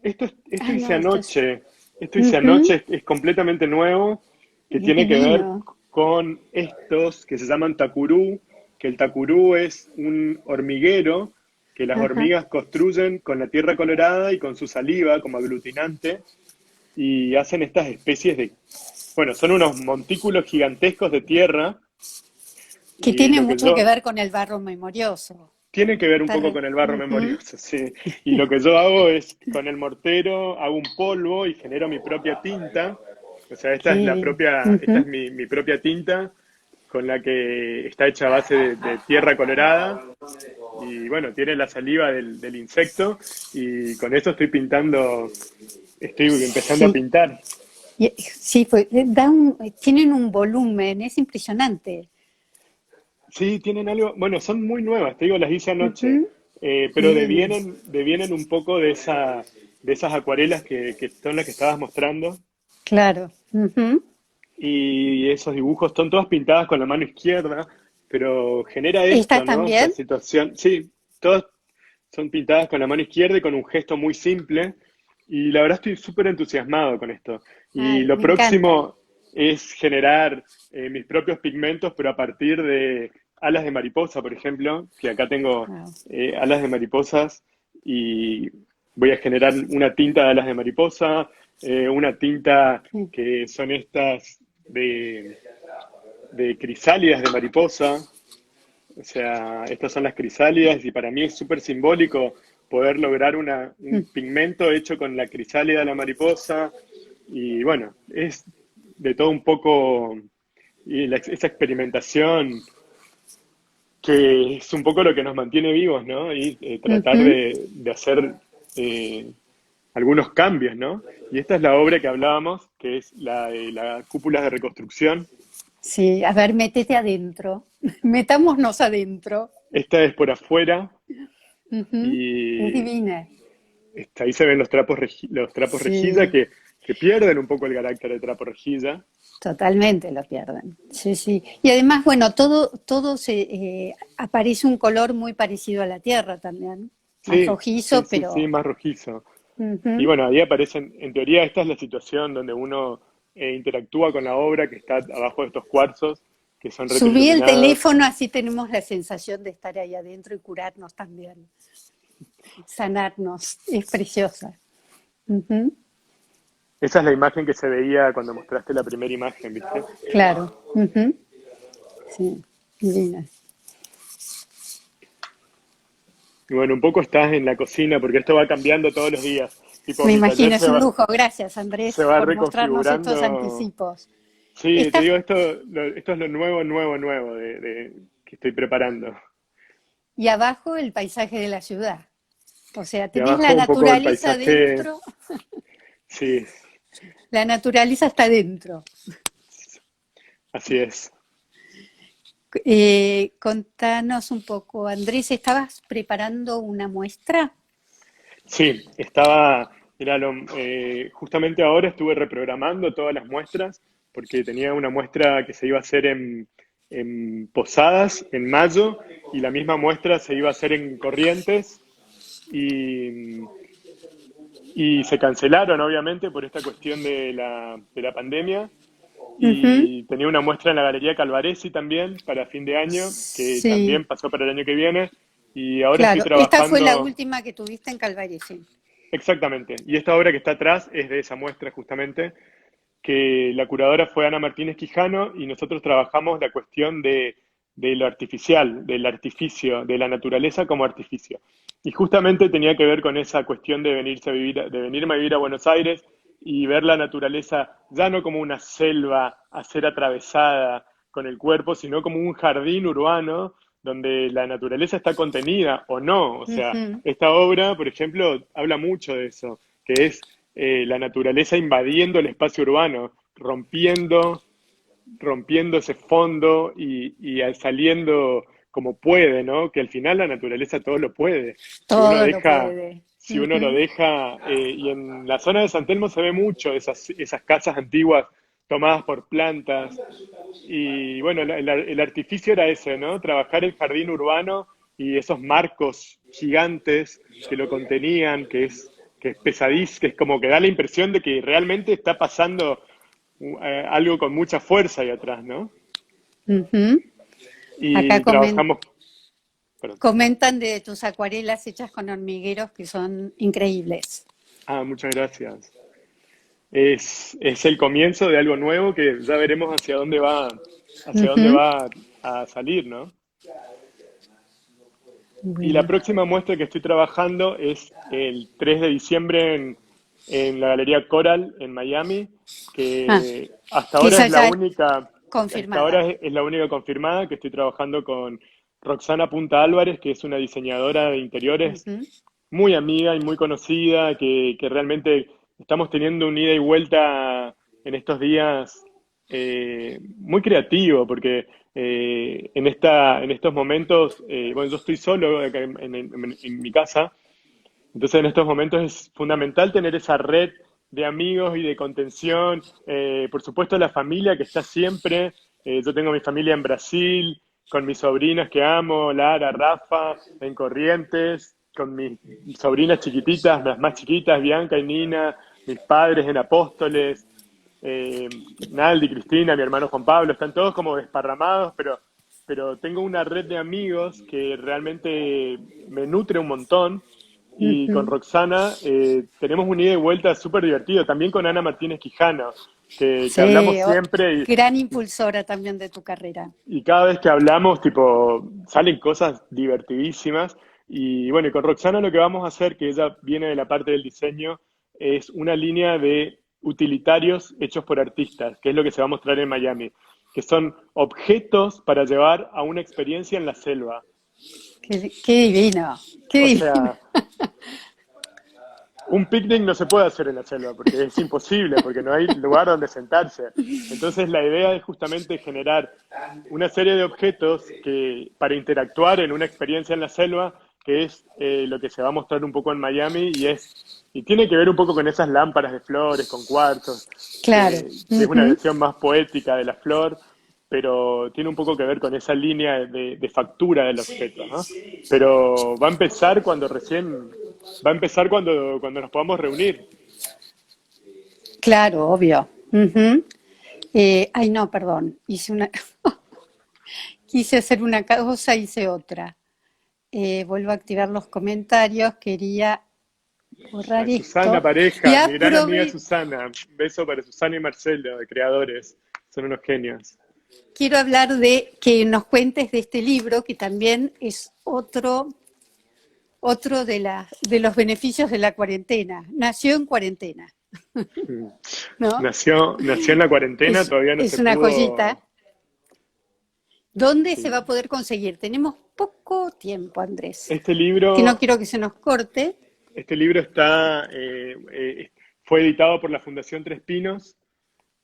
esto Ah, hice no, esto es. anoche. Esto hice Ujú, anoche, es completamente nuevo, que es tiene que ver divino. con estos que se llaman tacurú, que el tacurú es un hormiguero que las Ajá. hormigas construyen con la tierra colorada y con su saliva como aglutinante y hacen estas especies de, bueno, son unos montículos gigantescos de tierra Que y tiene lo que mucho que yo ver con el barro memorioso. tiene que ver un poco con el barro Ujú. memorioso, sí. Y lo que yo hago es, con el mortero, hago un polvo y genero mi propia tinta. O sea, Sí. esta es Ujú. mi propia tinta, con la que está hecha a base de tierra colorada. Y bueno, tiene la saliva del insecto. Y con eso estoy pintando, estoy empezando a Sí. pintar. Sí, tienen un volumen, es impresionante. Sí, tienen algo, bueno, son muy nuevas, te digo, las hice anoche, Ujú. pero Divinas. devienen un poco de esas acuarelas que son las que estabas mostrando, Claro. Ujú. y esos dibujos son todas pintadas con la mano izquierda, pero genera ¿Estas esto, ¿no? Esta también? situación, sí, todas son pintadas con la mano izquierda y con un gesto muy simple, y la verdad estoy súper entusiasmado con esto. Y Ay, lo me encanta. próximo es generar mis propios pigmentos, pero a partir de alas de mariposa, por ejemplo, que acá tengo Wow. alas de mariposas y voy a generar una tinta de alas de mariposa, una tinta Sí. que son estas de crisálidas de mariposa, o sea, estas son las crisálidas y para mí es súper simbólico poder lograr un Mm. pigmento hecho con la crisálida de la mariposa y bueno, es de todo un poco y esa experimentación que es un poco lo que nos mantiene vivos, ¿no? Y tratar Ujú. de hacer eh, algunos cambios, ¿no? Y esta es la obra que hablábamos, que es la de la cúpula de reconstrucción. Sí, a ver, métete adentro. Metámonos adentro. Esta es por afuera Ujú. Es y divina. ahí se ven los trapos rejilla Sí, que pierden un poco el carácter de trapo rejilla. totalmente lo pierden. Sí, sí. Y además, bueno, todo aparece un color muy parecido a la tierra también. Más Sí, sí, rojizo, sí, sí, pero. más rojizo. Y Ujú. bueno, ahí aparecen, en teoría esta es la situación donde uno interactúa con la obra que está abajo de estos cuarzos, que son Subí el retroiluminados. teléfono, así tenemos la sensación de estar ahí adentro y curarnos también, sanarnos. Es preciosa. Ujú. Esa es la imagen que se veía cuando mostraste la primera imagen, ¿viste? Claro. Ujú. Sí, divina. Y bueno, un poco estás en la cocina porque esto va cambiando todos los días. Tipo, Me mi taller imagino, es un lujo. Gracias, se Andrés, va por mostrarnos estos reconfigurando. anticipos. Sí, te Estás digo, esto es lo nuevo, nuevo, nuevo que estoy preparando. y abajo el paisaje de la ciudad. O sea, Y tenés la abajo un poco el naturaleza paisaje, dentro, sí, la naturaleza está dentro. así es. Contanos un poco, Andrés, ¿estabas preparando una muestra? Sí, justamente ahora estuve reprogramando todas las muestras porque tenía una muestra que se iba a hacer en Posadas en mayo y la misma muestra se iba a hacer en Corrientes y y se cancelaron obviamente por esta cuestión de la pandemia. Ujú. Y tenía una muestra en la Galería Calvaresi también para fin de año, que Sí, también pasó para el año que viene. Y ahora estoy claro. Esta fue la trabajando última que tuviste en Calvaresi. exactamente. Y esta obra que está atrás es de esa muestra justamente, que la curadora fue Ana Martínez Quijano y nosotros trabajamos la cuestión de lo artificial, del artificio, de la naturaleza como artificio. Y justamente tenía que ver con esa cuestión de venirse a vivir, de venirme a vivir a Buenos Aires y ver la naturaleza ya no como una selva a ser atravesada con el cuerpo, sino como un jardín urbano donde la naturaleza está contenida o no. O sea, Ujú. esta obra, por ejemplo, habla mucho de eso, que es la naturaleza invadiendo el espacio urbano, rompiendo ese fondo y saliendo como puede, ¿no? Que al final la naturaleza todo lo puede. Todo lo puede. Si uno lo Ujú. deja, y en la zona de San Telmo se ve mucho esas casas antiguas tomadas por plantas, y bueno, el artificio era ese, ¿no? Trabajar el jardín urbano y esos marcos gigantes que lo contenían, que es pesadísimo, que es como que da la impresión de que realmente está pasando algo con mucha fuerza ahí atrás, ¿no? Ujú. Acá Y trabajamos, perdón. comentan de tus acuarelas hechas con hormigueros que son increíbles. Ah, muchas gracias. Es el comienzo de algo nuevo que ya veremos hacia dónde Ujú. va a salir, ¿no? Y la Bueno. próxima muestra que estoy trabajando es el 3 de diciembre en la Galería Coral en Miami, Ah, que que esa ya hasta confirmada. ahora es la única confirmada, que estoy trabajando con Roxana Punta Álvarez, que es una diseñadora de interiores Ujú. muy amiga y muy conocida, que realmente estamos teniendo un ida y vuelta en estos días muy creativo, porque en estos momentos, bueno, yo estoy solo acá en mi casa, entonces en estos momentos es fundamental tener esa red de amigos y de contención, por supuesto la familia que está siempre, yo tengo mi familia en Brasil, con mis sobrinas que amo, Lara, Rafa, en Corrientes, con mis sobrinas chiquititas, las más chiquitas, Bianca y Nina, mis padres en Apóstoles, eh, Naldi, Cristina, mi hermano Juan Pablo, están todos como desparramados, pero tengo una red de amigos que realmente me nutre un montón. Y con Ujú. Roxana tenemos un ida y vuelta súper divertido, también con Ana Martínez Quijano, que hablamos Sí, siempre gran impulsora también de tu carrera. y cada vez que hablamos, tipo, salen cosas divertidísimas. Y bueno, y con Roxana lo que vamos a hacer, que ella viene de la parte del diseño, es una línea de utilitarios hechos por artistas, que es lo que se va a mostrar en Miami, que son objetos para llevar a una experiencia en la selva. Qué divino, qué O divino. sea, un picnic no se puede hacer en la selva porque es imposible, porque no hay lugar donde sentarse. Entonces la idea es justamente generar una serie de objetos que para interactuar en una experiencia en la selva, que es lo que se va a mostrar un poco en Miami y tiene que ver un poco con esas lámparas de flores, con cuarzos, Claro. que es una Ujú. versión más poética de la flor, pero tiene un poco que ver con esa línea de factura del objeto, ¿no? Pero va a empezar cuando nos podamos reunir. Claro, obvio. Ujú. Ay, no, perdón. Quise hacer una cosa, hice otra. Vuelvo a activar los comentarios. Quería borrar Susana esto. Y Pareja, mi gran amiga aprove Susana. Un beso para Susana y Marcelo, de creadores. Son unos genios. quiero hablar de que nos cuentes de este libro, que también es otro de los beneficios de la cuarentena. Nació en cuarentena, ¿no? Nació en la cuarentena, todavía no Es se una joyita. pudo. ¿Dónde se va a Sí. poder conseguir? Tenemos poco tiempo, Andrés, Este que no libro, quiero que se nos corte. este libro fue editado por la Fundación Tres Pinos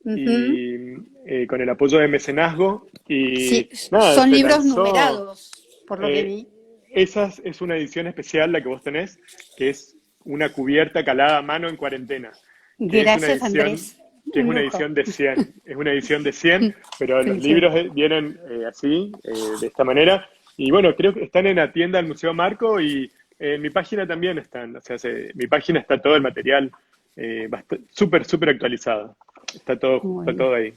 Ujú. y con el apoyo de mecenazgo. Sí, Y nada, son se libros lanzó. numerados, por lo que eh, vi. esa es una edición especial, la que vos tenés, que es una cubierta calada a mano en cuarentena, que es una Gracias, edición, Andrés. Un una lujo. edición de 100. Es una edición de 100, pero los Sí, sí. libros vienen así, de esta manera. Y bueno, creo que están en la tienda del Museo Marco y En mi página también están, o sea, mi página está todo el material súper, súper actualizado. Está Bueno. todo ahí.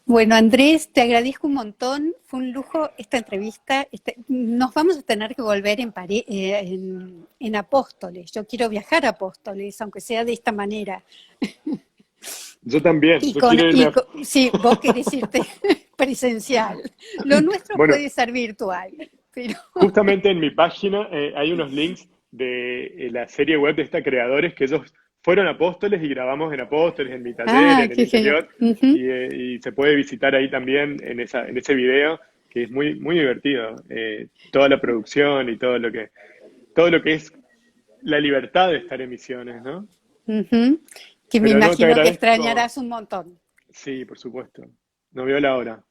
Bueno, Andrés, te agradezco un montón. Fue un lujo esta entrevista. Nos vamos a tener que volver en Apóstoles. Yo quiero viajar a Apóstoles, aunque sea de esta manera. Yo también, Y yo quiero irme a... sí, vos querés irte presencial. Lo nuestro Bueno, puede ser virtual, pero justamente en mi página hay unos links de la serie web de esta creadores que ellos fueron apóstoles y grabamos en Apóstoles, en mi taller, ah, en el qué genial. interior, Ujú, y se puede visitar ahí también en ese video, que es muy, muy divertido. Toda la producción y todo lo que es la libertad de estar en misiones, ¿no? ujú. Que me Pero no, te imagino que agradezco. extrañarás un montón. Sí, por supuesto. No veo la hora.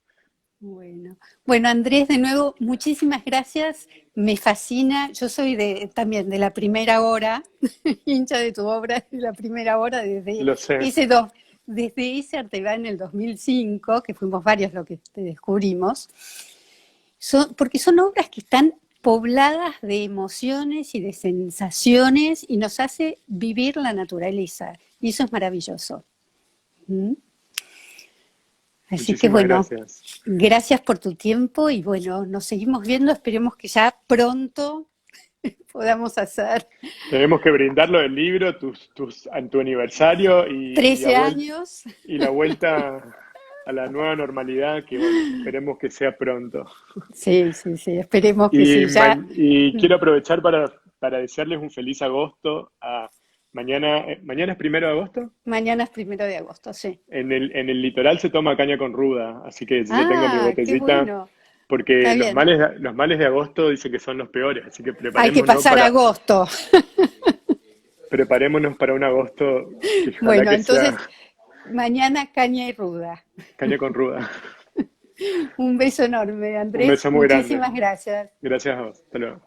Bueno, bueno, Andrés, de nuevo, muchísimas gracias. Me fascina. Yo soy también de la primera hora, hincha de tu obra de la primera hora Lo sé. desde ese Arteba en el 2005, que fuimos varios los que te descubrimos, porque son obras que están pobladas de emociones y de sensaciones y nos hace vivir la naturaleza. Y eso es maravilloso. ¿Mm? Así que Muchísimas bueno, gracias. gracias por tu tiempo y bueno, nos seguimos viendo. Esperemos que ya pronto podamos hacer Tenemos que brindarlo del libro, tu aniversario 13 años. y la vuelta a la nueva normalidad, que bueno, esperemos que sea pronto. Sí, sí, sí, esperemos que sí, ya. Y quiero aprovechar para desearles un feliz agosto. Mañana, ¿mañana es 1 de agosto? Mañana es 1 de agosto, sí. En el litoral se toma caña con ruda, así que yo tengo mi Ah, qué botellita, bueno. porque Está bien. los males de agosto dicen que son los peores, así que Hay que pasar agosto. preparémonos para un agosto que ojalá Bueno, que sea entonces, mañana caña y ruda. caña con ruda. Un beso enorme, Un Andrés. beso muy grande. Muchísimas gracias. Gracias a vos. Hasta luego.